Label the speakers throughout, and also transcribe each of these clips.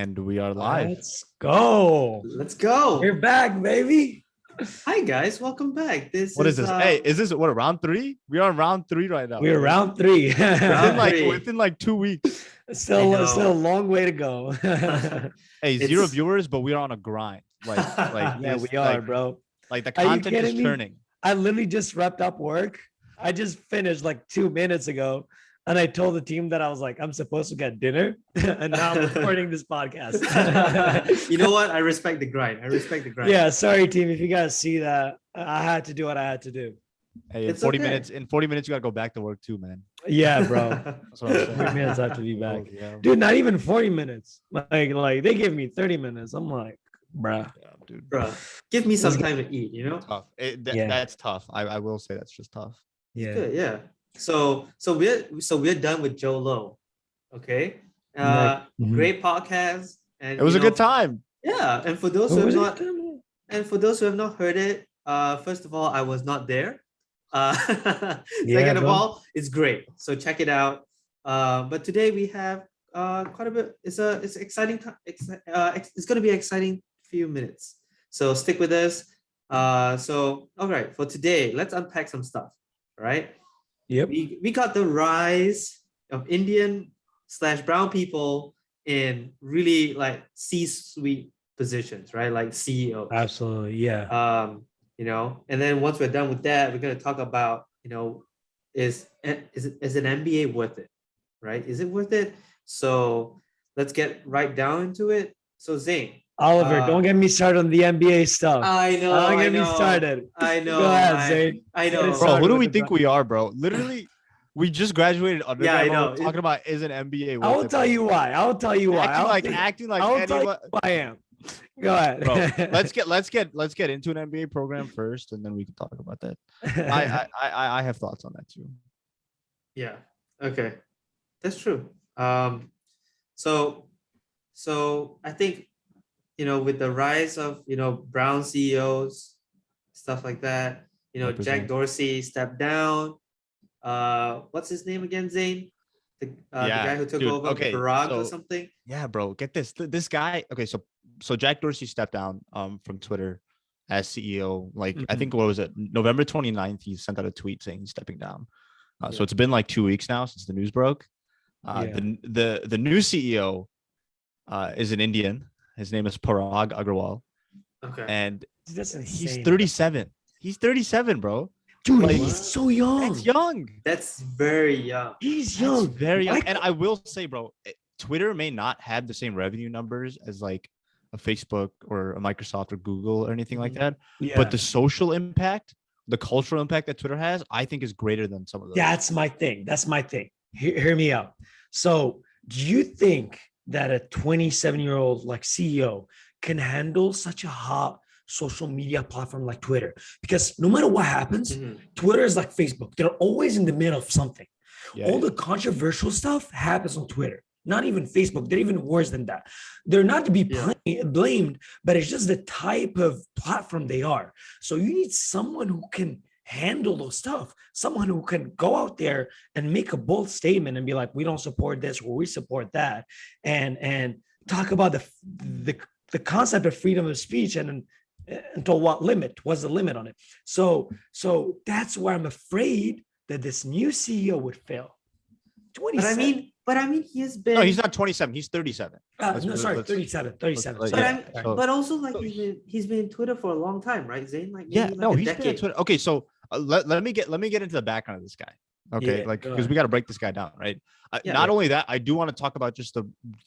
Speaker 1: And we are live.
Speaker 2: Let's go.
Speaker 3: Let's go.
Speaker 2: We're back, baby.
Speaker 3: Hi guys, welcome back.
Speaker 1: What is this? Hey, is this what, round 3? We are on round 3 right now.
Speaker 2: We're round 3.
Speaker 1: Within like 2 weeks.
Speaker 2: Still a long way to go.
Speaker 1: Hey, zero viewers, but we are on a grind.
Speaker 2: Yeah, we are, bro.
Speaker 1: Like the content is churning.
Speaker 2: I literally just wrapped up work. I just finished like 2 minutes ago. And I told the team that I was like, I'm supposed to get dinner. And now I'm recording this podcast.
Speaker 3: You know what? I respect the grind.
Speaker 2: Yeah, sorry, team. If you guys see that, I had to do what I had to do.
Speaker 1: Hey, in 40 minutes, you gotta go back to work too, man.
Speaker 2: Yeah, bro. That's what I'm saying. 40 minutes I have to be back. Oh, yeah. Dude, not even 40 minutes. Like they give me 30 minutes. I'm like, bruh.
Speaker 1: Yeah, dude.
Speaker 3: Bruh, give me some time to eat, you know?
Speaker 1: Tough. That's tough. I will say that's just tough.
Speaker 2: Yeah.
Speaker 3: Good, yeah. So we're done with Joe Low. Okay. Great podcast. And
Speaker 1: it was a good time.
Speaker 3: Yeah. And for those who have not heard it, first of all, I was not there. Second of all, it's great. So check it out. But today we have quite a bit. It's exciting. It's going to be an exciting few minutes. So stick with us. So all right, for today, let's unpack some stuff. Right.
Speaker 2: Yep.
Speaker 3: We got the rise of Indian/brown people in really like C-suite positions, right? Like CEO.
Speaker 2: Absolutely, yeah.
Speaker 3: You know, and then once we're done with that, we're gonna talk about, you know, is an MBA worth it, right? Is it worth it? So let's get right down into it. So Zane.
Speaker 2: Oliver, don't get me started on the MBA stuff.
Speaker 3: I know.
Speaker 2: Don't get me started.
Speaker 3: I know.
Speaker 2: Go ahead, Zane.
Speaker 3: I know.
Speaker 1: Bro, who do we think we are, bro? Literally, we just graduated undergrad.
Speaker 3: Yeah, I know.
Speaker 1: Talking about is an MBA.
Speaker 2: I will tell you why.
Speaker 1: Acting like anyone.
Speaker 2: I am. Go ahead.
Speaker 1: Bro, let's get into an MBA program first, and then we can talk about that. I have thoughts on that too.
Speaker 3: Yeah. Okay. That's true. So I think, you know, with the rise of, you know, brown CEOs, stuff like that, you know, 100%. Jack Dorsey stepped down. What's his name again, Zane? The guy who took over Parag or something.
Speaker 1: Yeah, bro. Get this. This guy. Okay, so Jack Dorsey stepped down from Twitter as CEO. Like I think what was it? November 29th, he sent out a tweet saying he's stepping down. So it's been like 2 weeks now since the news broke. The new CEO is an Indian. His name is Parag Agrawal.
Speaker 3: Okay.
Speaker 1: And
Speaker 2: that's insane.
Speaker 1: He's 37. He's 37, bro.
Speaker 2: Dude, like, he's so young.
Speaker 1: That's young.
Speaker 3: That's very young.
Speaker 2: He's young.
Speaker 1: That's very young. And I will say, bro, Twitter may not have the same revenue numbers as like a Facebook or a Microsoft or Google or anything like that. Yeah. But the social impact, the cultural impact that Twitter has, I think is greater than some of those.
Speaker 2: That's my thing. Hear me out. So do you think that a 27-year-old like CEO can handle such a hot social media platform like Twitter? Because no matter what happens, Twitter is like Facebook. They're always in the middle of something. All the controversial stuff happens on Twitter, not even Facebook. They're even worse than that. They're not to be blamed, but it's just the type of platform they are. So you need someone who can handle those stuff, someone who can go out there and make a bold statement and be like, we don't support this or we support that, and talk about the concept of freedom of speech and until what's the limit on it. So that's where I'm afraid that this new CEO would fail.
Speaker 3: 27. But I mean, he has been.
Speaker 1: No, he's not 27. He's 37.
Speaker 2: 37.
Speaker 3: But also, like, he's been in Twitter for a long time, right, Zane? Like,
Speaker 1: he's been in Twitter. Okay, so let me get into the background of this guy. Okay, because we got to break this guy down, right? Not only that, I do want to talk about just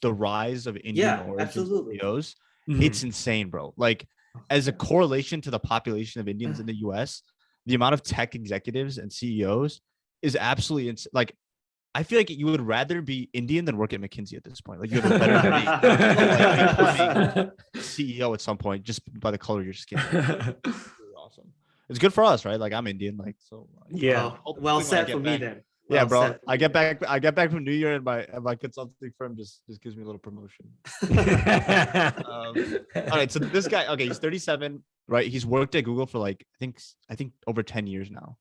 Speaker 1: the rise of Indian origin CEOs. It's insane, bro. Like, as a correlation to the population of Indians in the US, the amount of tech executives and CEOs is absolutely insane. Like, I feel like you would rather be Indian than work at McKinsey at this point. Like, you have a better CEO at some point just by the color of your skin. Really awesome. It's good for us, right? Like, I'm Indian, like, so.
Speaker 3: Yeah. Well said for me then.
Speaker 1: Yeah, bro. I get back from New Year and my consulting firm just gives me a little promotion. All right, so this guy, he's 37, right? He's worked at Google for like I think over 10 years now.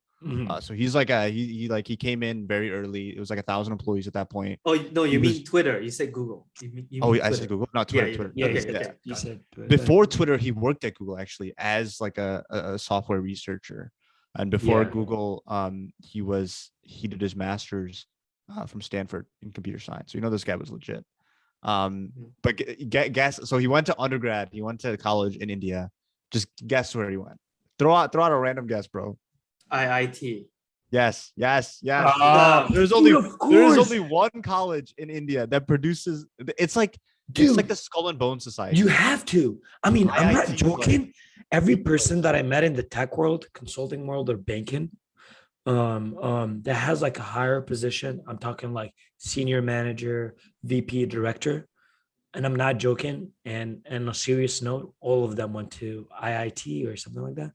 Speaker 1: So he's like he came in very early. It was like 1,000 employees at that point.
Speaker 3: Oh no, you mean Twitter? You said Google.
Speaker 1: I said Google, not Twitter. Twitter.
Speaker 2: Yeah,
Speaker 3: okay.
Speaker 2: You said
Speaker 1: before Twitter, he worked at Google actually as like a software researcher, and before Google, he did his master's from Stanford in computer science. So this guy was legit. But guess. So he went to undergrad. He went to college in India. Just guess where he went. Throw out a random guess, bro.
Speaker 3: IIT.
Speaker 1: Yes. There's
Speaker 2: only
Speaker 1: one college in India that produces. It's like the Skull and Bone Society.
Speaker 2: You have to. I mean, I'm not joking. Every person that I met in the tech world, consulting world, or banking, that has like a higher position. I'm talking like senior manager, VP, director, and I'm not joking. And on a serious note, all of them went to IIT or something like that.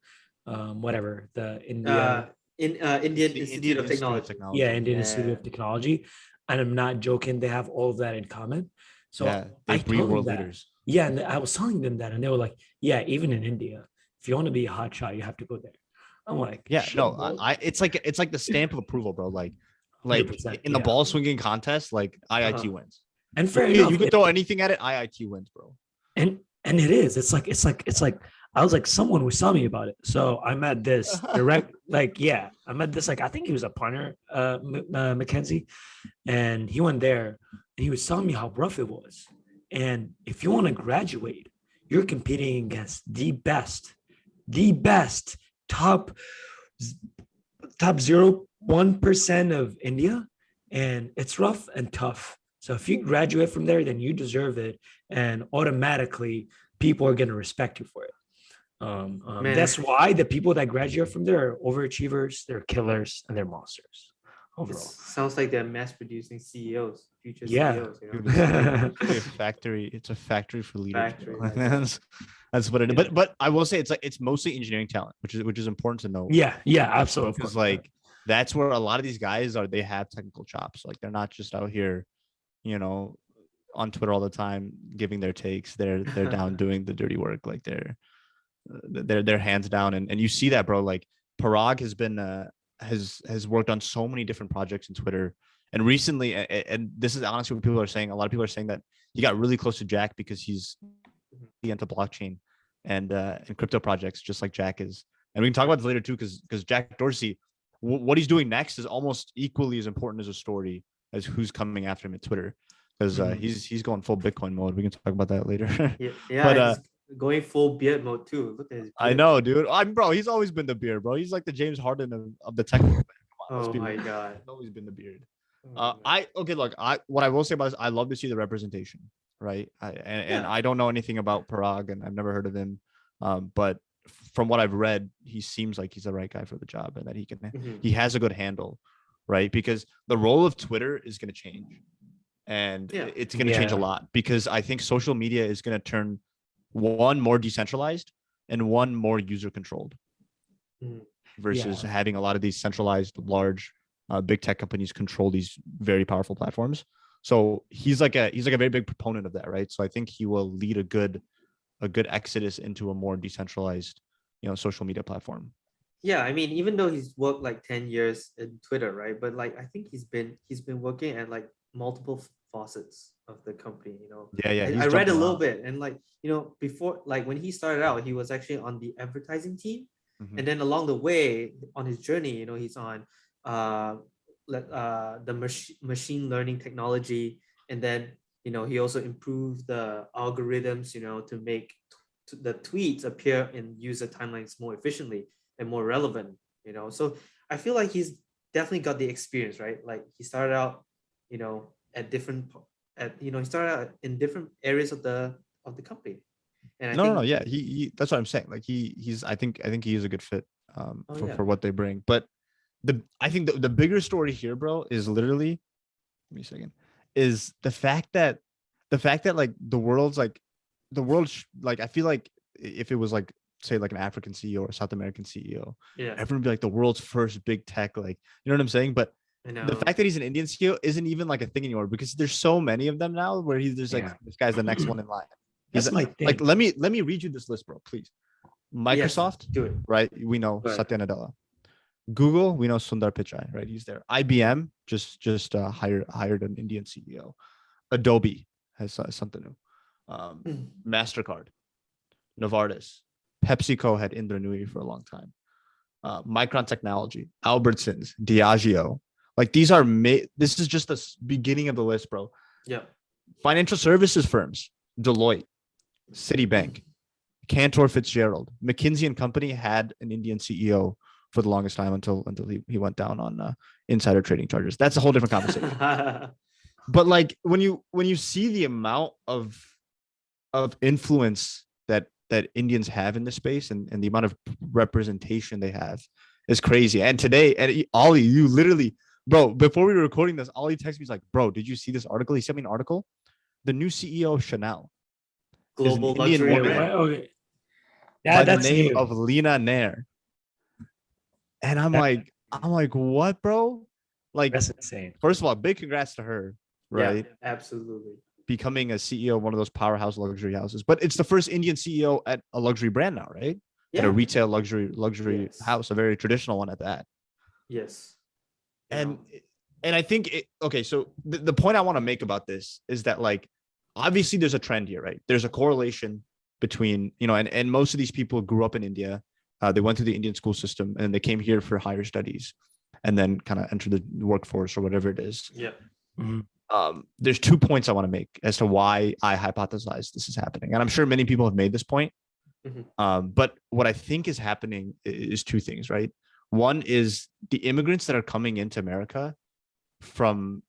Speaker 2: Whatever the India.
Speaker 3: Indian Institute of Technology.
Speaker 2: Yeah, Indian Institute of Technology. And I'm not joking. They have all of that in common. So
Speaker 1: they breed world leaders.
Speaker 2: Yeah, and I was telling them that, and they were like, "Yeah, even in India, if you want to be a hot shot, you have to go there." I'm like,
Speaker 1: it's like the stamp of approval, bro. Like in the ball swinging contest, like IIT wins.
Speaker 2: And fair enough,
Speaker 1: you can throw anything at it, IIT wins, bro.
Speaker 2: And it is. It's like. I was like, someone was telling me about it. So I met this direct, I met this, I think he was a partner, Mackenzie, and he went there and he was telling me how rough it was. And if you want to graduate, you're competing against the best top 0.1% of India. And it's rough and tough. So if you graduate from there, then you deserve it. And automatically people are going to respect you for it. That's why the people that graduate from there are overachievers, they're killers, and they're monsters overall.
Speaker 3: Sounds like they're mass producing CEOs, future
Speaker 1: CEOs. It's a factory for leaders. That's what it is. But I will say it's mostly engineering talent, which is important to know.
Speaker 2: Yeah, absolutely.
Speaker 1: Because that's where a lot of these guys they have technical chops. Like they're not just out here, on Twitter all the time giving their takes. They're down doing the dirty work. Like they're hands down, and you see that, bro. Like Parag has been has worked on so many different projects in Twitter, and recently, and this is honestly what people are saying. A lot of people are saying that he got really close to Jack because he's into blockchain and crypto projects, just like Jack is. And we can talk about this later too, because Jack Dorsey, what he's doing next is almost equally as important as a story as who's coming after him at Twitter, because he's going full Bitcoin mode. We can talk about that later.
Speaker 3: But going full beard mode too. Look at his beard.
Speaker 1: I know, dude. Bro, he's always been the beard, bro. He's like the James Harden of the tech world.
Speaker 3: Oh my god,
Speaker 1: he's always been the beard. What I will say about this, I love to see the representation, right? I don't know anything about Parag, and I've never heard of him. But from what I've read, he seems like he's the right guy for the job, and that he has a good handle, right? Because the role of Twitter is going to change, and it's going to change a lot, because I think social media is going to turn one more decentralized and one more user controlled versus having a lot of these centralized large big tech companies control these very powerful platforms. So he's like a very big proponent of that, right? So I think he will lead a good exodus into a more decentralized social media platform.
Speaker 3: Yeah, I mean, even though he's worked like 10 years in Twitter, right? But I think he's been working at multiple facets of the company. I read a little bit, and before, when he started out, he was actually on the advertising team, and then along the way on his journey, he's on the machine learning technology, and then he also improved the algorithms to make the tweets appear in user timelines more efficiently and more relevant. So I feel like he's definitely got the experience, right? He started out he started out in different areas of the company. And
Speaker 1: he that's what I'm saying. I think he is a good fit for what they bring. But I think the bigger story here, bro, is literally, give me a second, is the fact that the world's I feel like if it was say an African CEO or a South American CEO, everyone would be like the world's first big tech, you know what I'm saying? But the fact that he's an Indian CEO isn't even a thing anymore, because there's so many of them now where he's just this guy's the next one in line.
Speaker 2: That's my thing.
Speaker 1: Let me read you this list, bro, please. Microsoft,
Speaker 3: do it.
Speaker 1: Right? We know Satya Nadella. Google, we know Sundar Pichai, right? He's there. IBM just hired an Indian CEO. Adobe has something new. Mastercard, Novartis, PepsiCo had Indra Nooyi for a long time. Micron Technology, Albertsons, Diageo. Like these are this is just the beginning of the list, bro.
Speaker 3: Yeah.
Speaker 1: Financial services firms, Deloitte, Citibank, Cantor Fitzgerald, McKinsey and Company had an Indian CEO for the longest time until he went down on insider trading charges. That's a whole different conversation. But like when you see the amount of influence that Indians have in this space and the amount of representation they have is crazy. And today, and Ollie, you literally, bro, before we were recording this, Ollie texted me, he's like, bro, did you see this article? He sent me an article. The new CEO of Chanel,
Speaker 3: global luxury woman.
Speaker 2: Okay.
Speaker 1: Yeah, by the name of Lena Nair. And I'm like, what, bro? Like,
Speaker 2: that's insane.
Speaker 1: First of all, big congrats to her, right?
Speaker 3: Yeah, absolutely.
Speaker 1: Becoming a CEO of one of those powerhouse luxury houses. But it's the first Indian CEO at a luxury brand now, right? Yeah. At a retail luxury house, a very traditional one at that.
Speaker 3: Yes.
Speaker 1: And I think okay, so the point I want to make about this is that, like, obviously there's a trend here, right? There's a correlation between, and most of these people grew up in India. They went through the Indian school system and they came here for higher studies and then kind of entered the workforce or whatever it is.
Speaker 3: Yeah.
Speaker 1: Mm-hmm. There's 2 points I want to make as to why I hypothesize this is happening. And I'm sure many people have made this point. Mm-hmm. But what I think is happening is 2 things, right? One is the immigrants that are coming into America from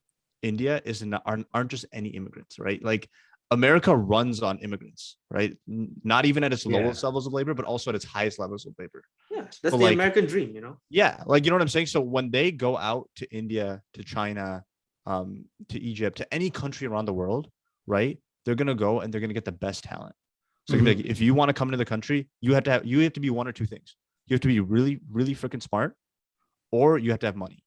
Speaker 1: India aren't just any immigrants, right? Like America runs on immigrants, right? Not even at its lowest levels of labor, but also at its highest levels of labor.
Speaker 3: Yeah, that's the American dream,
Speaker 1: Yeah, like, you know what I'm saying? So when they go out to India, to China, to Egypt, to any country around the world, right? They're gonna go and they're gonna get the best talent. So like, if you want to come into the country, you have to be 1 or 2 things. You have to be really, really freaking smart, or you have to have money.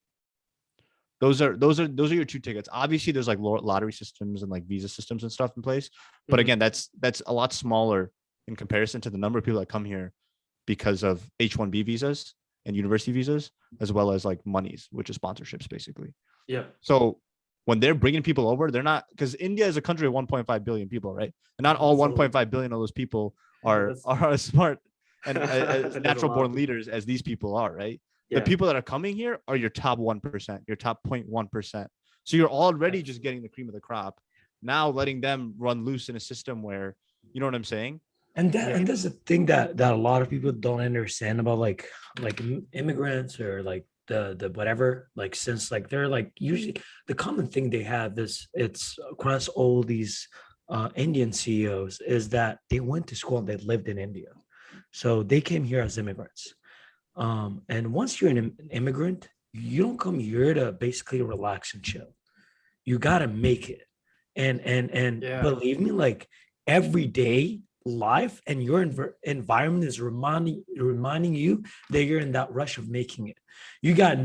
Speaker 1: Those are your 2 tickets. Obviously, there's like lottery systems and like visa systems and stuff in place. But again, that's a lot smaller in comparison to the number of people that come here because of H-1B visas and university visas, as well as like monies, which is sponsorships, basically.
Speaker 3: Yeah.
Speaker 1: So when they're bringing people over, they're not, because India is a country of 1.5 billion people, right? And not all 1.5 billion of those people are as smart and as natural born leaders as these people are, right? The people that are coming here are your top 1%, your top 0.1%. So you're already just getting the cream of the crop. Now letting them run loose in a system where, you know what I'm saying?
Speaker 2: And that's the thing that a lot of people don't understand about like immigrants or like the whatever, like, since like they're like usually the common thing they have is it's across all these Indian CEOs is that they went to school and they lived in India. So they came here as immigrants. And once you're an immigrant, you don't come here to basically relax and chill. You got to make it. And believe me, like every day life and your environment is reminding you that you're in that rush of making it. You got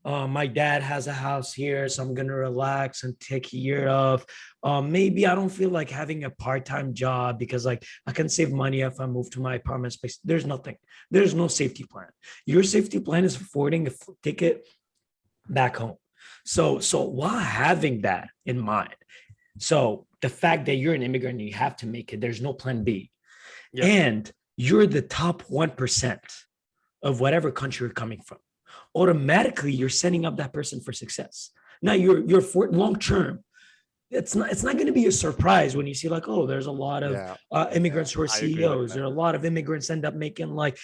Speaker 2: my dad has a house here, so I'm going to relax and take a year off. Maybe I don't feel like having a part-time job because like I can save money if I move to my apartment space. There's no safety plan. Your safety plan is affording a ticket back home. So while having that in mind, so the fact that you're an immigrant and you have to make it, there's no plan B. Yep. And you're the top 1% of whatever country you're coming from. Automatically, you're setting up that person for success. Now you're for long term. It's not going to be a surprise when you see like, oh, there's a lot of immigrants who are CEOs. There are a lot of immigrants end up making like,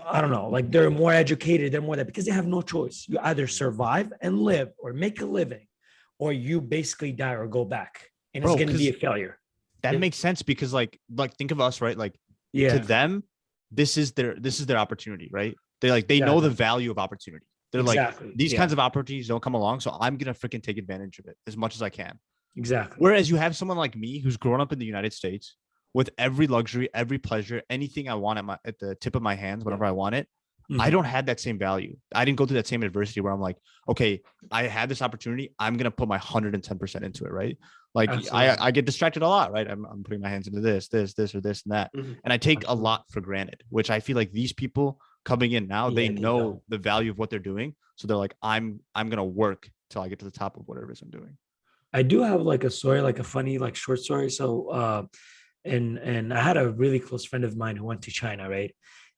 Speaker 2: I don't know, like they're more educated, they're more that because they have no choice. You either survive and live or make a living, or you basically die or go back. And it's going to be a failure.
Speaker 1: That makes sense because like think of us, right? Like to them, this is their opportunity, right? They know the value of opportunity. They're like, these kinds of opportunities don't come along. So I'm going to freaking take advantage of it as much as I can.
Speaker 2: Exactly.
Speaker 1: Whereas you have someone like me who's grown up in the United States with every luxury, every pleasure, anything I want at the tip of my hands, whenever I want it. Mm-hmm. I don't have that same value. I didn't go through that same adversity where I'm like, okay, I had this opportunity. I'm going to put my 110% into it. Right. Like I get distracted a lot, right? I'm putting my hands into this, or this and that. Mm-hmm. And I take a lot for granted, which I feel like these people coming in now, they know the value of what they're doing. So they're like, I'm gonna work till I get to the top of whatever it is I'm doing.
Speaker 2: I do have like a story, like a funny, like short story. So and I had a really close friend of mine who went to China, right?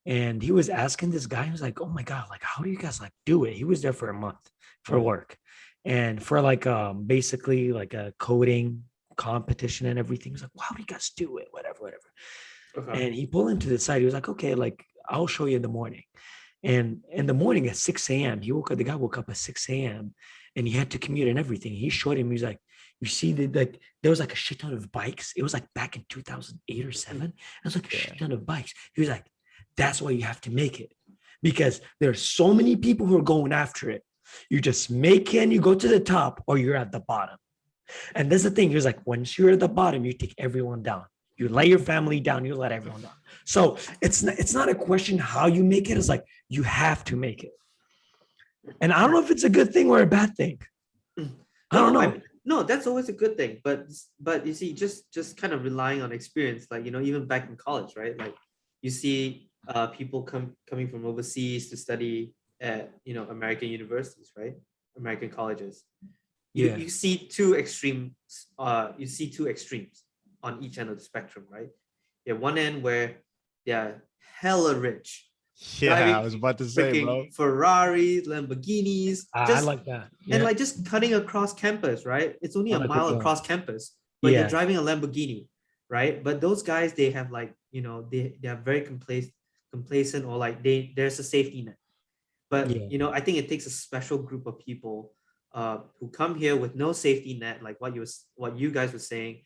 Speaker 2: And he was asking this guy, he was like, oh my God, like how do you guys like do it? He was there for a month for work and for like basically like a coding competition and everything. He's like, well, how do you guys do it? Whatever. Okay. And he pulled him to the side. He was like, okay, like I'll show you in the morning. And in the morning at 6 a.m., the guy woke up at 6 a.m. and he had to commute and everything. He showed him, he's like, you see like there was like a shit ton of bikes. It was like back in 2008 or 7. It was like a shit ton of bikes. He was like, that's why you have to make it, because there's so many people who are going after it. You just make it and you go to the top, or you're at the bottom. And that's the thing. He was like, once you're at the bottom, you take everyone down. You let your family down, you let everyone down. So it's not a question how you make it. It's like you have to make it. And I don't know if it's a good thing or a bad thing. I don't know.
Speaker 3: No, that's always a good thing. But you see, just kind of relying on experience, like, you know, even back in college, right? Like you see people coming from overseas to study at, you know, American universities, right? American colleges. You see two extremes. You see two extremes on each end of the spectrum, right? Yeah, one end where they're hella rich.
Speaker 1: Yeah, I was about to say, bro.
Speaker 3: Ferraris, Lamborghinis.
Speaker 2: I like that.
Speaker 3: Yeah. And like just cutting across campus, right? It's only a mile across campus, but you're driving a Lamborghini, right? But those guys, they have like, you know, they are very complacent, or like there's a safety net. But you know, I think it takes a special group of people who come here with no safety net, like what you guys were saying.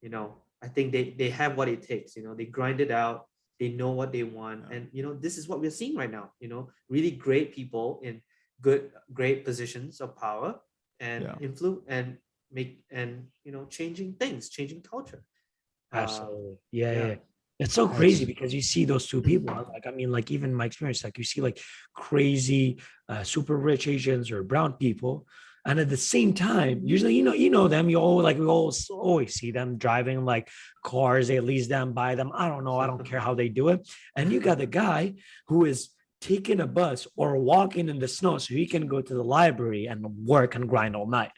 Speaker 3: You know, I think they have what it takes. You know, they grind it out. They know what they want, and you know, this is what we're seeing right now. You know, really great people in great positions of power and influence and you know, changing culture.
Speaker 2: Absolutely, yeah. It's so crazy because you see those two people. Like, I mean, like even my experience, like you see like crazy, super rich Asians or brown people. And at the same time, usually, you know them, we always see them driving like cars, they lease them, buy them. I don't know. I don't care how they do it. And you got the guy who is taking a bus or walking in the snow so he can go to the library and work and grind all night.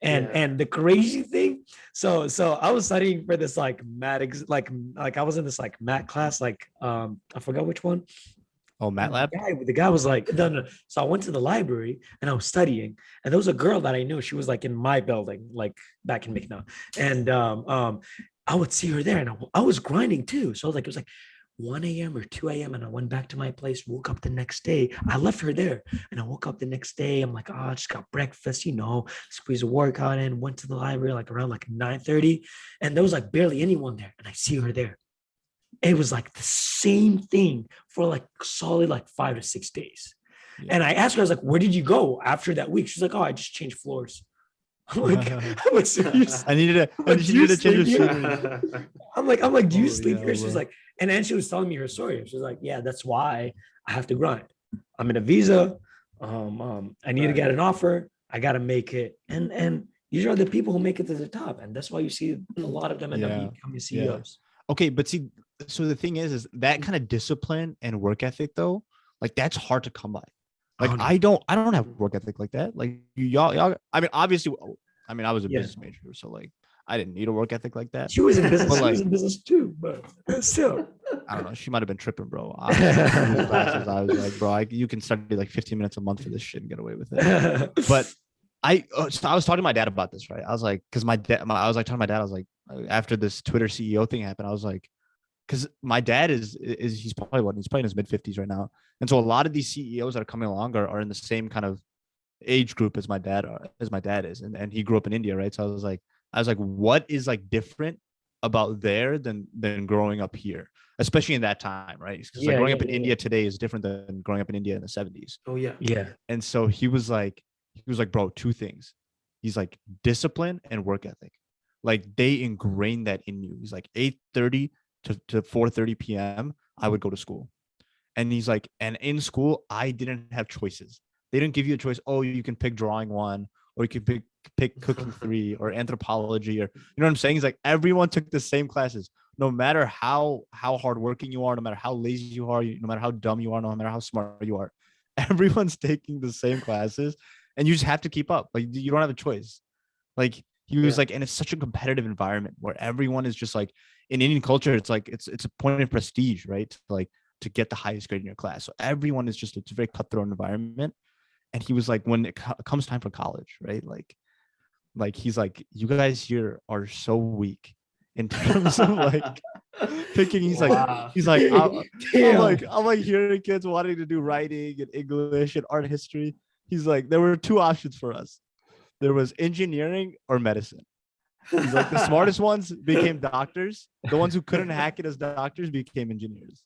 Speaker 2: And the crazy thing, so I was studying for this like math, like I was in this like math class, like I forgot which one.
Speaker 1: Oh, MATLAB?
Speaker 2: The guy was like, no. So I went to the library and I was studying, and there was a girl that I knew. She was like in my building, like back in McNair. And I would see her there, and I was grinding too. So it was like 1 a.m. or 2 a.m. and I went back to my place, woke up the next day. I left her there and I woke up the next day. I'm like, I just got breakfast, you know, squeeze a workout in, went to the library like around like 9:30, and there was like barely anyone there. And I see her there. It was like the same thing for like solid like 5 to 6 days. Yeah. And I asked her, I was like, where did you go after that week? She's like, oh, I just changed floors. I'm like, serious?
Speaker 1: I needed to change your
Speaker 2: I'm like, do you sleep here? She's like, and then she was telling me her story. She's like, yeah, that's why I have to grind. I'm in a visa. I need to get an offer. I got to make it. And these are the people who make it to the top. And that's why you see a lot of them end up becoming CEOs.
Speaker 1: Okay, but see, so the thing is that kind of discipline and work ethic, though, like that's hard to come by. Like I don't have work ethic like that. Like y'all. I mean, obviously, I was a business major, so like I didn't need a work ethic like that.
Speaker 2: She was in business. She was in business too, but still,
Speaker 1: I don't know. She might have been tripping, bro. I was like, bro, you can study like 15 minutes a month for this shit and get away with it. But I was talking to my dad about this, right? I was like, because I was like talking to my dad. I was like, after this Twitter CEO thing happened, I was like, because my dad he's probably in his mid 50s right now, and so a lot of these CEOs that are coming along are in the same kind of age group as my dad is, and he grew up in India, right? So I was like, what is like different about there than growing up here, especially in that time, right? Because growing up in India today is different than growing up in India in the 70s.
Speaker 3: Oh yeah.
Speaker 1: And so he was like, bro, two things. He's like discipline and work ethic. Like they ingrain that in you. He's like 8:30 to 4:30 p.m. I would go to school. And he's like, and in school, I didn't have choices. They didn't give you a choice. Oh, you can pick drawing 1, or you can pick cooking 3, or anthropology, or you know what I'm saying? He's like, everyone took the same classes. no matter how hardworking you are, no matter how lazy you are, no matter how dumb you are, no matter how smart you are, everyone's taking the same classes, and you just have to keep up. Like you don't have a choice. Like he was like, and it's such a competitive environment where everyone is just like in Indian culture, it's like it's a point of prestige, right? To get the highest grade in your class. So everyone is just it's a very cutthroat environment. And he was like, when it comes time for college, right? Like he's like, you guys here are so weak in terms of like picking. He's
Speaker 3: Wow.
Speaker 1: like, I'm like hearing kids wanting to do writing and English and art history. He's like, there were two options for us. There was engineering or medicine. He's like, the smartest ones became doctors. The ones who couldn't hack it as doctors became engineers.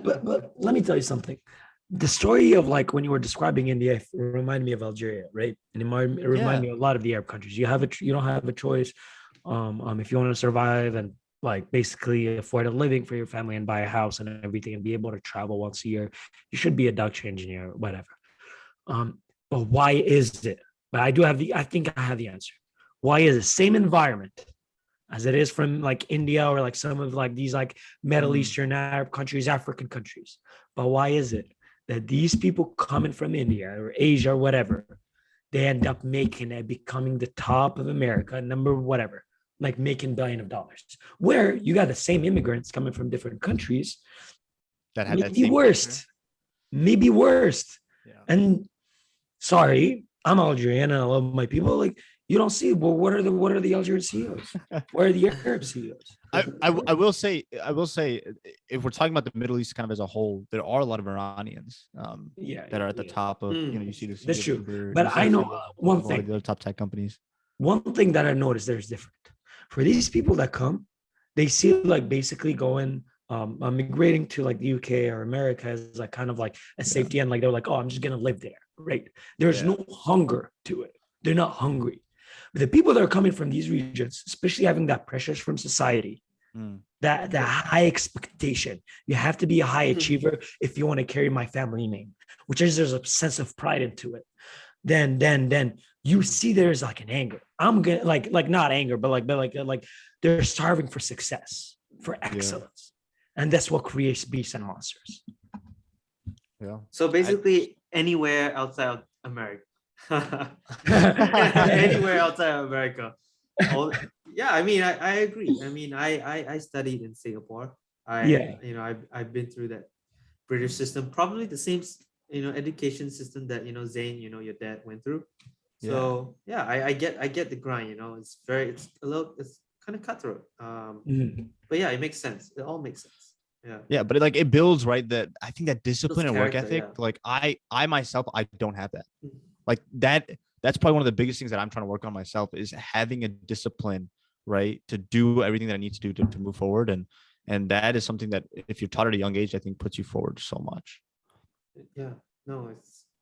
Speaker 2: But let me tell you something. The story of like when you were describing India reminded me of Algeria, right? And it reminded me of a lot of the Arab countries. You don't have a choice. If you want to survive and like basically afford a living for your family and buy a house and everything and be able to travel once a year, you should be a Dutch engineer or whatever. But why is it? But I think I have the answer. Why is the same environment as it is from like India or like some of like these like Middle Eastern Arab countries, African countries? But why is it that these people coming from India or Asia or whatever, they end up making it, becoming the top of America, number whatever, like making billions of dollars? Where you got the same immigrants coming from different countries
Speaker 1: that had
Speaker 2: maybe worst, maybe worst. Yeah. And sorry, I'm Algerian and I love my people. Like you don't see, well, what are the Algerian CEOs? Where are the Arab CEOs?
Speaker 1: I will say, if we're talking about the Middle East kind of as a whole, there are a lot of Iranians that are at the top of, you see the
Speaker 2: that's true. But I know one thing,
Speaker 1: the top tech companies.
Speaker 2: One thing that I noticed there's different for these people that come, they see like basically going migrating to like the UK or America is like kind of like a safety and like they're like, oh, I'm just gonna live there, right? There's no hunger to it. They're not hungry. But the people that are coming from these regions, especially having that pressures from society, that high expectation, you have to be a high achiever if you want to carry my family name, which is there's a sense of pride into it. Then you see there's like an anger. I'm gonna like not anger, but like they're starving for success, for excellence. And that's what creates beasts and monsters.
Speaker 1: Yeah.
Speaker 3: So basically, anywhere outside of America. Anywhere outside of America. I mean, I agree. I mean, I studied in Singapore. I've been through that British system, probably the same, education system that, Zane, your dad went through. So I get the grind, it's kind of cutthroat. But yeah, it makes sense. It all makes sense.
Speaker 1: Yeah, but it builds, right? That I think that discipline and work ethic, like I myself, I don't have that. Like that's probably one of the biggest things that I'm trying to work on myself is having a discipline, right? To do everything that I need to do to move forward. And that is something that if you're taught at a young age, I think puts you forward so much.
Speaker 3: Yeah, no,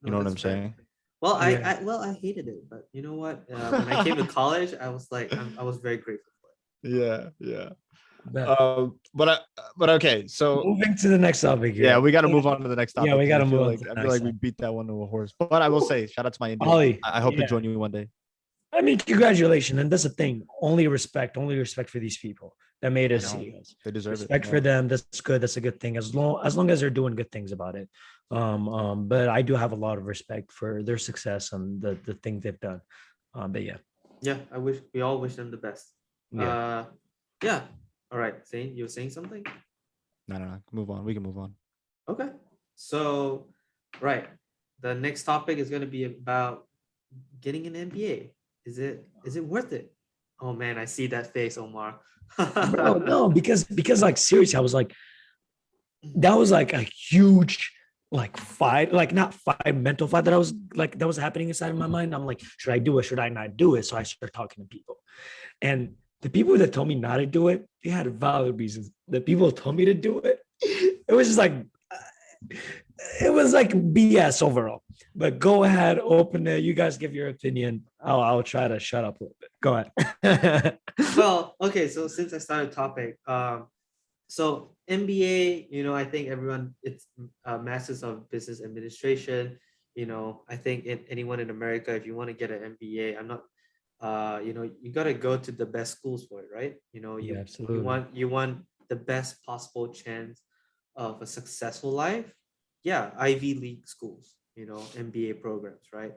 Speaker 1: you know what I'm saying?
Speaker 3: Well, I hated it, but you know what? When I came to college, I was like, I was very grateful for
Speaker 1: it. Yeah. But okay, so
Speaker 2: moving to the next topic.
Speaker 1: Yeah, we got to move on to the next topic.
Speaker 2: Yeah, we got to move on.
Speaker 1: I feel like we beat that one to a horse. But I will say, shout out to my Indian.
Speaker 2: Ollie,
Speaker 1: I hope to join you one day.
Speaker 2: I mean, congratulations, and that's the thing. Only respect for these people that made us CEOs.
Speaker 1: They deserve
Speaker 2: respect for them. That's good. That's a good thing. As long as they're doing good things about it. But I do have a lot of respect for their success and the things they've done. But yeah.
Speaker 3: Yeah, we all wish them the best. Yeah. All right, Zane, you were saying something?
Speaker 1: No. Move on. We can move on.
Speaker 3: Okay. So, right. The next topic is going to be about getting an MBA. Is it worth it? Oh man, I see that face, Omar.
Speaker 2: Bro, no, because like seriously, I was like, that was like a huge like fight, like not fight, mental fight that was happening inside of my mind. I'm like, should I do it? Should I not do it? So I started talking to people, and the people that told me not to do it, they had valid reasons. The people that told me to do it, it was just like, it was like BS overall. But go ahead, open it. You guys give your opinion. I'll try to shut up a little bit. Go ahead.
Speaker 3: Well, okay. So since I started topic, so MBA, I think everyone, it's Masters of Business Administration. I think anyone in America, if you want to get an MBA, I'm not you got to go to the best schools for it, right?
Speaker 2: absolutely.
Speaker 3: You want the best possible chance of a successful life. Yeah, Ivy League schools, MBA programs, right?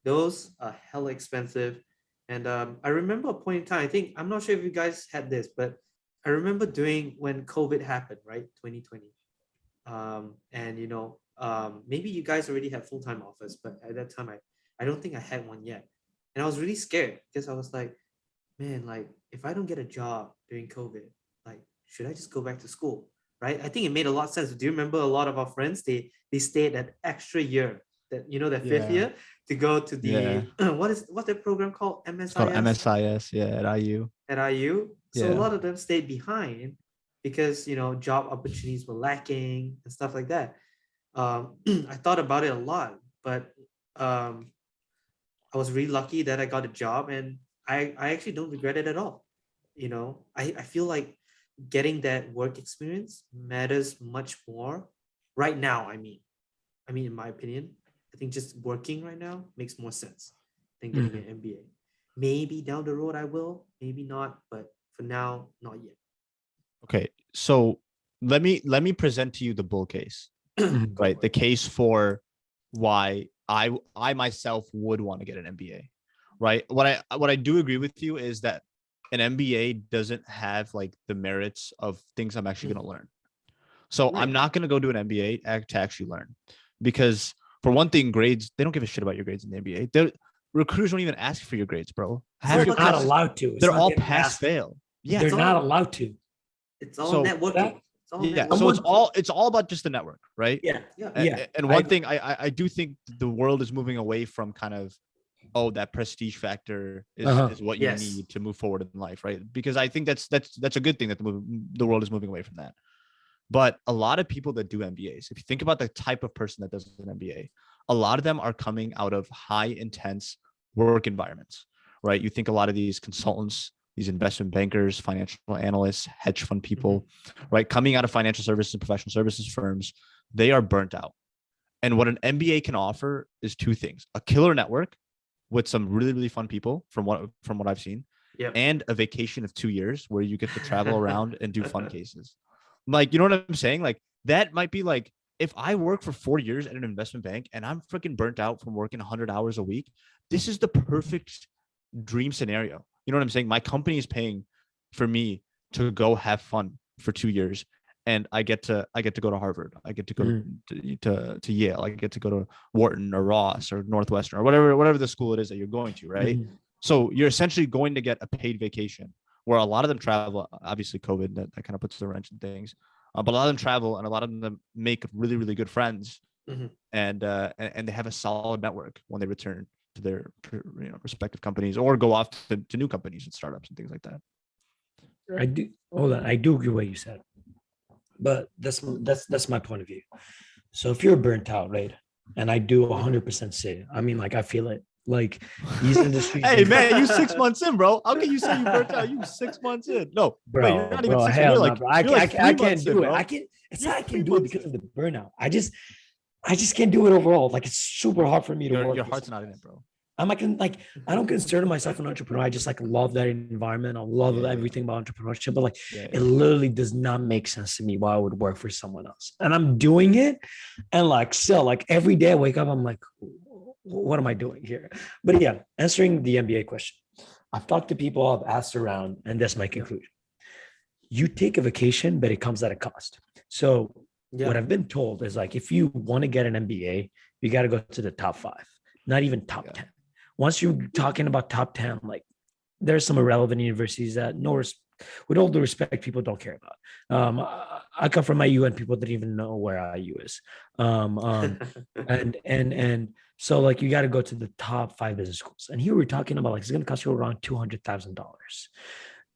Speaker 3: Those are hella expensive. And I remember a point in time, I'm not sure if you guys had this, but I remember doing when COVID happened, right? 2020. And maybe you guys already had full-time offers, but at that time I don't think I had one yet. And I was really scared because I was like, man, like if I don't get a job during COVID, like should I just go back to school? Right? I think it made a lot of sense. Do you remember a lot of our friends? They stayed that extra year, that fifth year, to go to the what's that program called? MSIS?
Speaker 1: It's called MSIS, at IU.
Speaker 3: At IU. So a lot of them stayed behind because job opportunities were lacking and stuff like that. I thought about it a lot, but I was really lucky that I got a job, and I actually don't regret it at all. I feel like getting that work experience matters much more right now. I mean, in my opinion, I think just working right now makes more sense than getting an MBA. Maybe down the road I will, maybe not, but for now, not yet.
Speaker 1: Okay, so let me present to you the bull case, right? The case for why I myself would want to get an MBA, right? What I do agree with you is that an MBA doesn't have like the merits of things I'm actually going to learn. So I'm not going to go do an MBA to actually learn, because for one thing, grades, they don't give a shit about your grades in the MBA. Recruiters don't even ask for your grades, bro.
Speaker 2: They're not allowed to.
Speaker 1: They're all pass fail.
Speaker 2: Yeah, they're not allowed to.
Speaker 3: It's all networking.
Speaker 1: So it's all about just the network, right?
Speaker 3: Yeah.
Speaker 1: And one thing I do think the world is moving away from kind of, that prestige factor is what you need to move forward in life, right? Because I think that's a good thing that the world is moving away from that. But a lot of people that do MBAs, if you think about the type of person that does an MBA, a lot of them are coming out of high intense work environments, right? You think a lot of these consultants, these investment bankers, financial analysts, hedge fund people, right? Coming out of financial services and professional services firms, they are burnt out. And what an MBA can offer is two things: a killer network with some really, really fun people from what I've seen, and a vacation of 2 years where you get to travel around and do fun cases. Like, you know what I'm saying? Like, that might be like, if I work for 4 years at an investment bank and I'm freaking burnt out from working 100 hours a week, this is the perfect dream scenario. You know what I'm saying? My company is paying for me to go have fun for 2 years, and I get to go to Harvard. I get to go to Yale. I get to go to Wharton or Ross or Northwestern or whatever the school it is that you're going to, right? So you're essentially going to get a paid vacation, where a lot of them travel. Obviously, COVID that kind of puts the wrench in things, but a lot of them travel, and a lot of them make really, really good friends, and they have a solid network when they return to their respective companies, or go off to new companies and startups and things like that.
Speaker 2: I do agree with what you said, but that's my point of view. So if you're burnt out, right, and I do 100% say, I mean, like, I feel it. Like, these industries.
Speaker 1: Hey man, you 6 months in, bro. How can you say you burnt out? You 6 months in. No,
Speaker 2: bro,
Speaker 1: wait, you're not even 6
Speaker 2: hell
Speaker 1: months.
Speaker 2: No, I can't do it. I can't. It's not I can't do it because of the burnout. I just can't do it overall. Like, it's super hard for me to work.
Speaker 1: Your heart's not in it, bro.
Speaker 2: I'm like, I don't consider myself an entrepreneur. I just like love that environment. I love everything about entrepreneurship, but like, it literally does not make sense to me why I would work for someone else. And I'm doing it, and like, still, like, every day I wake up, I'm like, what am I doing here? But yeah, answering the MBA question, I've talked to people, I've asked around, and that's my conclusion. You take a vacation, but it comes at a cost. So what I've been told is, like, if you want to get an MBA, you got to go to the top 5, not even top 10. Once you're talking about top 10, like, there's some irrelevant universities that, with all due respect, people don't care about. I come from IU, and people didn't even know where IU is. And so, like, you got to go to the top 5 business schools. And here we're talking about, like, it's going to cost you around $200,000.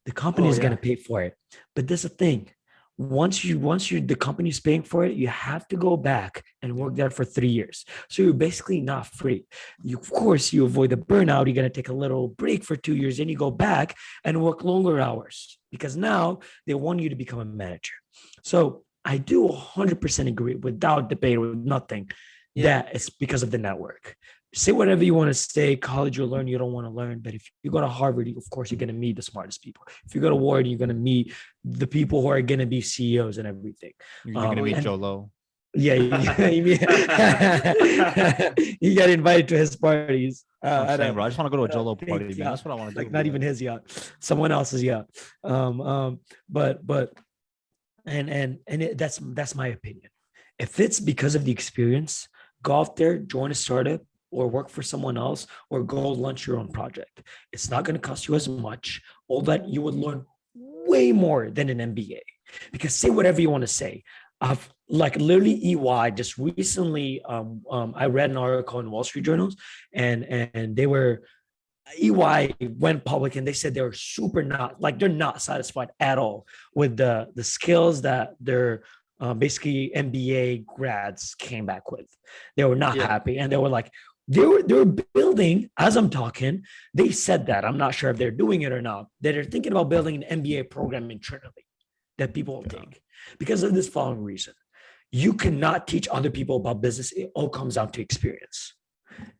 Speaker 2: The company is going to pay for it. But that's the thing. Once the company's paying for it, you have to go back and work there for 3 years. So you're basically not free. Of course, you avoid the burnout. You're going to take a little break for 2 years, and you go back and work longer hours, because now they want you to become a manager. So I do 100% agree, without debate, with nothing, that it's because of the network. say whatever you want to say. College, you'll learn you don't want to learn. But if you go to Harvard, of course, you're going to meet the smartest people. If you go to Wharton, you're going to meet the people who are going to be CEOs and everything.
Speaker 1: You're going to meet Joe Low.
Speaker 2: Yeah, you got invited to his parties.
Speaker 1: I just want to go to a Joe Low party. Man. That's what I want to do.
Speaker 2: Like, not even his yacht, someone else's yacht. But that's my opinion. If it's because of the experience, go out there, join a startup, or work for someone else, or go launch your own project. It's not going to cost you as much. All that you would learn way more than an MBA. Because say whatever you want to say. Like literally EY just recently, I read an article in Wall Street Journals, and they were EY went public and they said they were they're not satisfied at all with the skills that their basically MBA grads came back with. They were not happy, and they were like, they were building, as I'm talking, they said that, I'm not sure if they're doing it or not, that they're thinking about building an MBA program internally that people will take because of this following reason. You cannot teach other people about business. It all comes down to experience.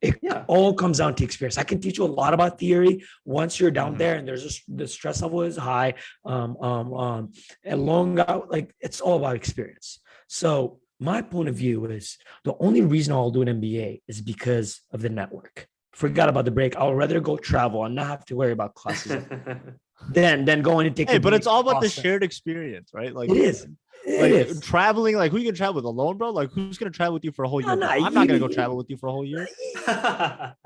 Speaker 2: It all comes down to experience. I can teach you a lot about theory once you're down there and the stress level is high, and long out, like it's all about experience. So my point of view is the only reason I'll do an MBA is because of the network. Forgot about the break. I'll rather go travel and not have to worry about classes than going and take.
Speaker 1: Hey, but it's all about the shared experience, right? Like
Speaker 2: it is.
Speaker 1: Like traveling, like who you can travel with alone, bro? Like who's gonna travel with you for a whole year? I'm not gonna go travel with you for a whole year.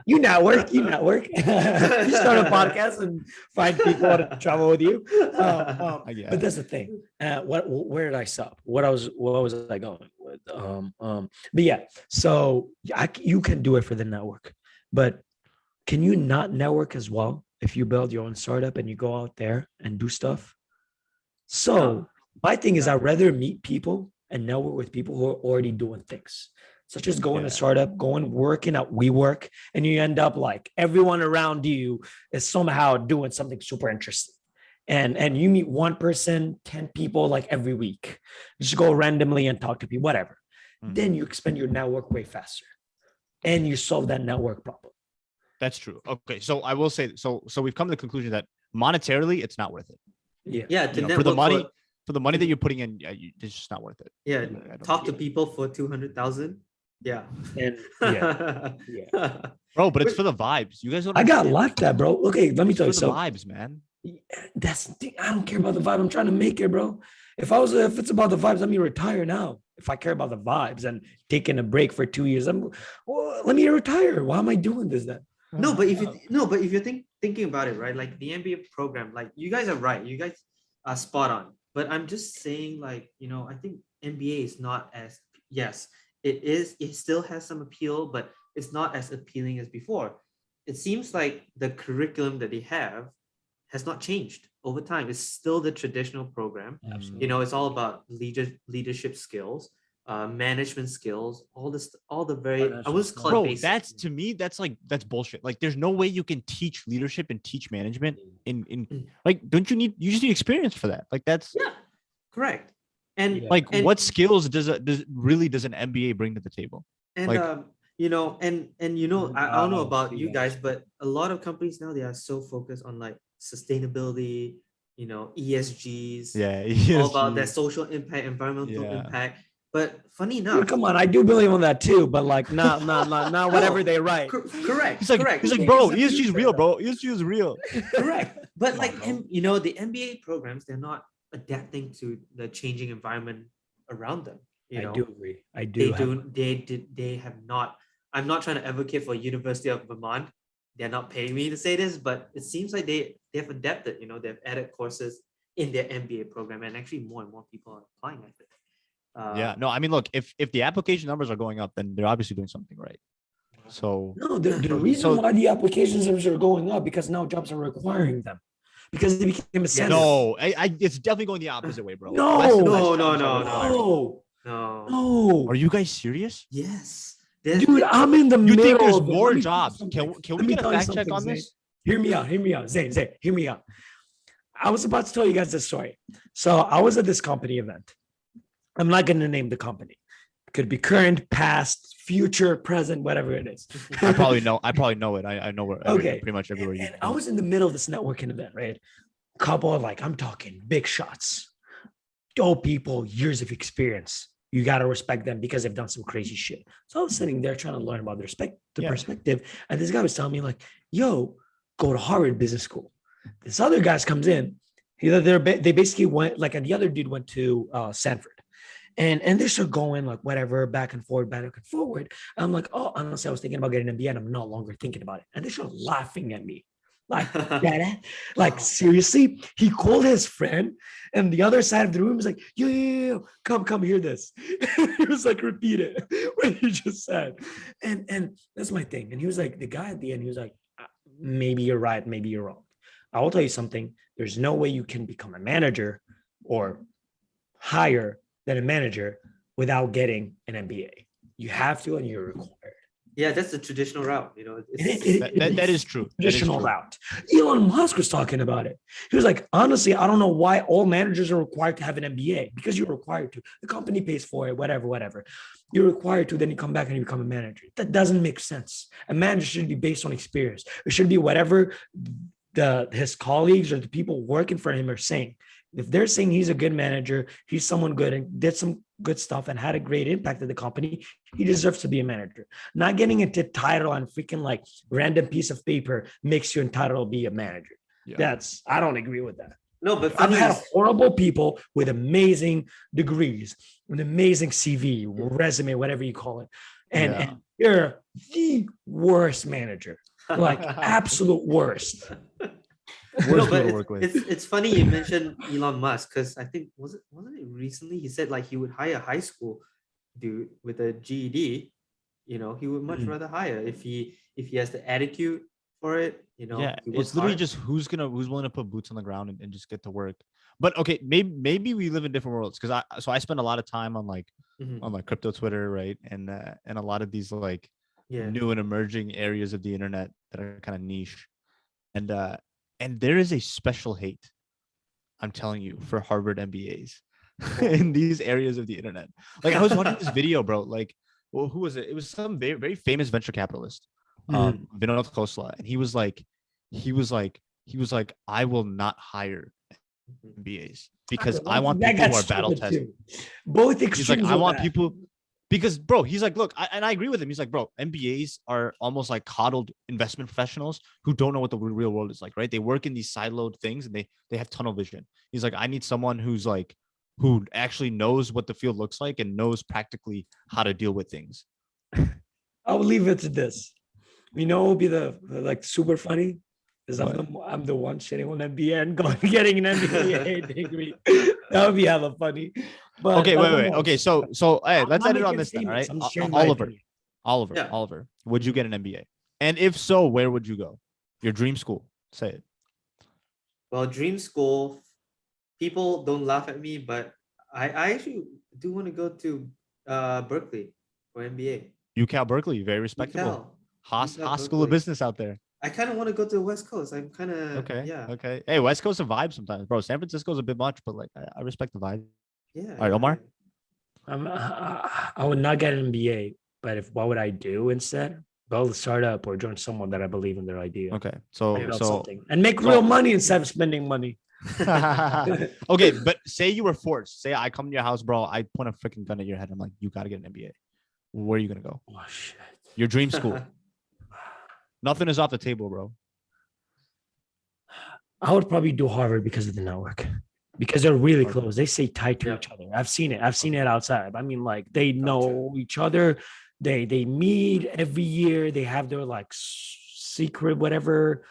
Speaker 2: You network. You start a podcast and find people to travel with you. But that's the thing. Where did I stop? What was I going with? But yeah, so you can do it for the network, but can you not network as well if you build your own startup and you go out there and do stuff? So my thing is, I'd rather meet people and network with people who are already doing things, such as going to startup, working at WeWork, and you end up like everyone around you is somehow doing something super interesting. And you meet one person, 10 people like every week. Just go randomly and talk to people, whatever. Then you expand your network way faster and you solve that network problem.
Speaker 1: That's true. Okay. So I will say, so we've come to the conclusion that monetarily, it's not worth it. For the money that you're putting in, it's just not worth it.
Speaker 3: Yeah, talk to people for 200,000. Yeah,
Speaker 1: bro. But it's for the vibes. You guys don't.
Speaker 2: I got laughed at, bro. Okay, let me tell you something.
Speaker 1: Vibes, man.
Speaker 2: That's the thing. I don't care about the vibe. I'm trying to make it, bro. If it's about the vibes, let me retire now. If I care about the vibes and taking a break for 2 years, let me retire. Why am I doing this then?
Speaker 3: No, but if you're thinking about it, right? Like the MBA program, like you guys are right. You guys are spot on. But I'm just saying, like, I think MBA is not as, it still has some appeal, but it's not as appealing as before. It seems like the curriculum that they have has not changed over time. It's still the traditional program.
Speaker 2: Absolutely.
Speaker 3: It's all about leadership skills, management skills, all the very, I was
Speaker 1: bro, that's, to me, that's bullshit. Like there's no way you can teach leadership and teach management in like, you just need experience for that. Like that's
Speaker 3: correct. And
Speaker 1: what skills does an MBA bring to the table?
Speaker 3: And like, I don't know about you guys, but a lot of companies now, they are so focused on like sustainability, ESGs, all about their social impact, environmental impact. But funny enough,
Speaker 2: come on, I do believe in that too. But like, not whatever they write.
Speaker 3: Correct.
Speaker 1: He's like, bro, ESG is real, bro. ESG is real.
Speaker 3: Correct. But like, the MBA programs, they're not adapting to the changing environment around them.
Speaker 2: I do agree.
Speaker 3: They have not. I'm not trying to advocate for University of Vermont. They're not paying me to say this, but it seems like they have adapted. They've added courses in their MBA program, and actually more and more people are applying it.
Speaker 1: I mean, look, if the application numbers are going up, then they're obviously doing something right. So
Speaker 2: no, the reason why the application numbers are going up because now jobs are requiring them because they became a
Speaker 1: no, it's definitely going the opposite way, bro.
Speaker 3: No.
Speaker 1: Are you guys serious?
Speaker 3: Yes,
Speaker 2: dude. I'm in the middle.
Speaker 1: You think there's more jobs? Can we get a fact check on this?
Speaker 2: Hear me out, Zane. Hear me out. I was about to tell you guys this story. So I was at this company event. I'm not going to name the company. Could be current, past, future, present, whatever it is.
Speaker 1: I probably know it. I know where pretty much everywhere
Speaker 2: and I was in the middle of this networking event, right? Couple of I'm talking big shots, dope people, years of experience. You got to respect them because they've done some crazy shit. So I was sitting there trying to learn about the perspective. And this guy was telling me yo, go to Harvard Business School. This other guy comes in. They basically went and the other dude went to Stanford. And they start going whatever, back and forward. And I'm like, oh, honestly, I was thinking about getting an MBA and I'm no longer thinking about it. And they start laughing at me. Seriously, he called his friend and the other side of the room was like, yo, come hear this. He was repeat it what you just said. And that's my thing. And he was the guy at the end, he was maybe you're right, maybe you're wrong. I will tell you something. There's no way you can become a manager or higher than a manager without getting an MBA. You have to, and you're required.
Speaker 3: Yeah, that's the traditional route.
Speaker 1: That is true.
Speaker 2: Traditional route. Elon Musk was talking about it. He was honestly, I don't know why all managers are required to have an MBA, because you're required to. The company pays for it, whatever. You're required to, then you come back and you become a manager. That doesn't make sense. A manager shouldn't be based on experience. It should be whatever his colleagues or the people working for him are saying. If they're saying he's a good manager, he's someone good and did some good stuff and had a great impact at the company, he deserves to be a manager. Not getting into title on freaking random piece of paper makes you entitled to be a manager. Yeah. I don't agree with that.
Speaker 3: No, but
Speaker 2: I've had horrible people with amazing degrees, with amazing CV, resume, whatever you call it. And you're the worst manager, absolute worst.
Speaker 3: No, but it's funny you mentioned Elon Musk, because I think wasn't it recently he said he would hire a high school dude with a GED. He would much rather hire if he has the attitude for it.
Speaker 1: It's literally just who's willing to put boots on the ground and just get to work. But okay, maybe we live in different worlds, because I spend a lot of time on on crypto Twitter, right, and a lot of these new and emerging areas of the internet that are kind of niche, and there is a special hate, I'm telling you, for Harvard MBAs in these areas of the internet. I was watching this video, bro. Who was it? It was some very, very famous venture capitalist, Vinod Khosla, and he was like, I will not hire MBAs because I want people who are battle tested.
Speaker 2: Both extremes.
Speaker 1: He's I want people. Because, bro, he's look, and I agree with him. He's bro, MBAs are almost coddled investment professionals who don't know what the real world is like, right? They work in these siloed things and they have tunnel vision. He's I need someone who's who actually knows what the field looks like and knows practically how to deal with things.
Speaker 2: I'll leave it to this. What will be the super funny? Is I'm the one shitting on MBA and getting an MBA degree. That would be hella funny. But
Speaker 1: okay, wait. Okay, so hey, let's end it on this then, right? Oliver, would you get an MBA? And if so, where would you go? Your dream school. Say it.
Speaker 3: Well, dream school, people don't laugh at me, but I actually do want to go to Berkeley for MBA.
Speaker 1: UCal Berkeley, very respectable. Haas School of Business out there.
Speaker 3: I kind of want to go to the West Coast. I'm kind of
Speaker 1: okay. Hey, West Coast a vibe sometimes, bro. San Francisco's a bit much, but I respect the vibe.
Speaker 3: Yeah.
Speaker 1: All right, Omar.
Speaker 2: I would not get an MBA, but what would I do instead? Build a startup or join someone that I believe in their idea.
Speaker 1: Okay, so
Speaker 2: and make real money instead of spending money.
Speaker 1: Okay, but say you were forced. Say I come to your house, bro. I point a freaking gun at your head. I'm like, you got to get an MBA. Where are you gonna go?
Speaker 2: Oh shit.
Speaker 1: Your dream school. Nothing is off the table, bro.
Speaker 2: I would probably do Harvard because of the network. Because they're really close. They stay tight to each other. I've seen it. I've seen it outside. I mean, they know each other. They meet every year. They have their secret whatever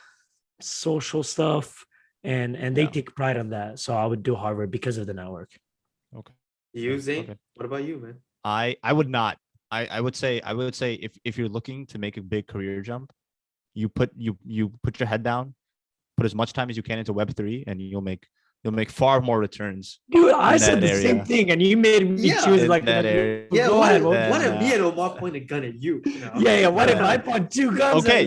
Speaker 2: social stuff, and they take pride on that. So I would do Harvard because of the network.
Speaker 1: Okay.
Speaker 3: You, Zane? Okay. What about you, man?
Speaker 1: I would not. I would say if you're looking to make a big career jump, you put your head down, put as much time as you can into Web3, and you'll make far more returns.
Speaker 2: Dude, I said the same thing, and you made me choose
Speaker 1: that area.
Speaker 3: Yeah, what if me and Omar point a gun at you?
Speaker 2: Yeah. What if I point two guns?
Speaker 1: Okay,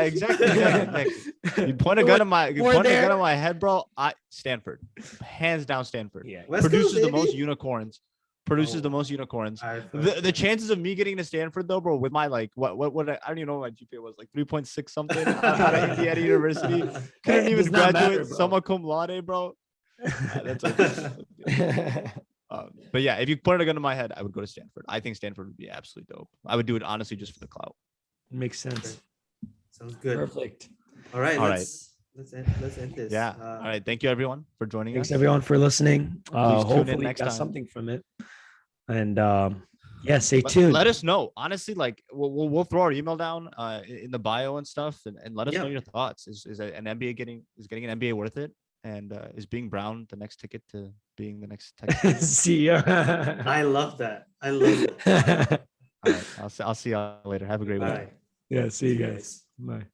Speaker 1: exactly. You point a gun at my head, bro. Stanford, hands down, Stanford.
Speaker 2: Yeah,
Speaker 1: produces the most unicorns. produces the most unicorns. The chances of me getting to Stanford though, bro, with my like what I don't even know what my GPA was, like 3.6 something out of Indiana University. Couldn't even graduate summa cum laude, bro. That's okay. But yeah, if you put a gun to my head, I would go to Stanford. I think Stanford would be absolutely dope. I would do it honestly just for the clout.
Speaker 2: Makes sense.
Speaker 3: Sounds good.
Speaker 2: Perfect.
Speaker 3: All right. Let's end this.
Speaker 1: Yeah. All right. Thank you everyone for joining
Speaker 2: us. Thanks everyone for listening. Hopefully you got something from it. And yeah, stay tuned.
Speaker 1: Let us know. Honestly, like we'll throw our email down in the bio and stuff, and let us know your thoughts. Is getting an MBA worth it? And is being Brown the next ticket to being the next
Speaker 2: CEO?
Speaker 3: I love that. I love it.
Speaker 1: All right. I'll see y'all later. Have a great week.
Speaker 2: Yeah. See you guys. Bye.